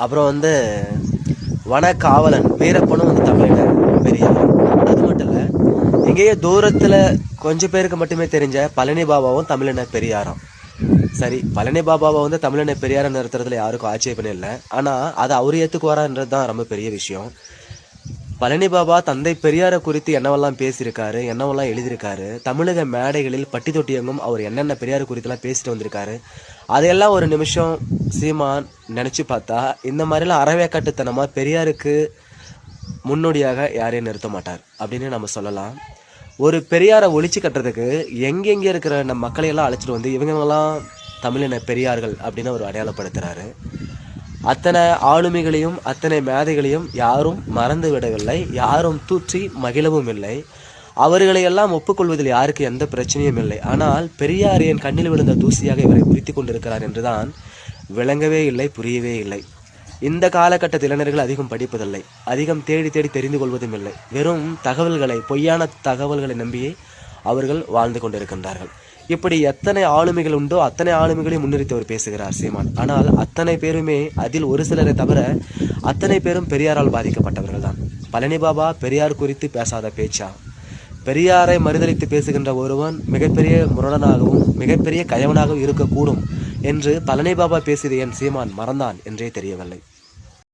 அப்புறம் வனக்காவலன் வீரப்பனும் தமிழின பெரியார். அது மட்டும் இல்லை, எங்கேயோ தூரத்தில் கொஞ்சம் பேருக்கு மட்டுமே தெரிஞ்ச பழனி பாபாவும் தமிழின பெரியாராம். சரி, பழனி பாபாவை தமிழின பெரியாரை நிறுத்துறதுல யாருக்கும் ஆட்சேபனை இல்லை. ஆனால் அதை அவர் ஏற்றுக்குவாரான்றது தான் ரொம்ப பெரிய விஷயம். பழனி பாபா தந்தை பெரியாரை குறித்து என்னவெல்லாம் பேசியிருக்காரு, என்னவெல்லாம் எழுதியிருக்காரு, தமிழக மேடைகளில் பட்டி தொட்டியங்கும் அவர் என்னென்ன பெரியார் குறித்துலாம் பேசிட்டு வந்திருக்காரு, அதையெல்லாம் ஒரு நிமிஷம் சீமான் நினச்சி பார்த்தா இந்த மாதிரிலாம் அறவேக்காட்டுத்தனமாக பெரியாருக்கு முன்னோடியாக யாரையும் நிறுத்த மாட்டார் அப்படின்னு நம்ம சொல்லலாம். ஒரு பெரியாரை ஒழிச்சு கட்டுறதுக்கு எங்கெங்கே இருக்கிற நம்ம மக்களையெல்லாம் அழைச்சிட்டு இவங்கெல்லாம் தமிழின பெரியார்கள் அப்படின்னு ஒரு அடையாளப்படுத்துகிறாரு. அத்தனை ஆளுமைகளையும் அத்தனை மேதைகளையும் யாரும் மறந்து விடவில்லை, யாரும் தூற்றி மகிழவும் இல்லை. அவர்களையெல்லாம் ஒப்புக்கொள்வதில் யாருக்கு எந்த பிரச்சனையும் இல்லை. ஆனால் பெரியார் என் கண்ணில் விழுந்த தூசியாக இவரை குறித்து கொண்டிருக்கிறார் என்றுதான் விளங்கவே இல்லை, புரியவே இல்லை. இந்த காலகட்டத்தில் இளைஞர்கள் அதிகம் படிப்பதில்லை, அதிகம் தேடி தேடி தெரிந்து கொள்வதும் இல்லை. வெறும் தகவல்களை, பொய்யான தகவல்களை நம்பியே அவர்கள் வாழ்ந்து கொண்டிருக்கின்றார்கள். இப்படி எத்தனை ஆளுமைகள் உண்டோ அத்தனை ஆளுமைகளையும் முன்னிறுத்தி அவர் பேசுகிறார் சீமான். ஆனால் அத்தனை பேருமே, அதில் ஒரு சிலரை தவிர அத்தனை பேரும் பெரியாரால் பாதிக்கப்பட்டவர்கள் தான். பழனி பாபா பெரியார் குறித்து பேசாத பேச்சா? பெரியாரை மறுதளித்து பேசுகின்ற ஒருவன் மிகப்பெரிய முரடனாகவும் மிகப்பெரிய கயவனாகவும் இருக்கக்கூடும் என்று பழனி பாபா பேசியது என் சீமான் மறந்தான் என்றே தெரியவில்லை.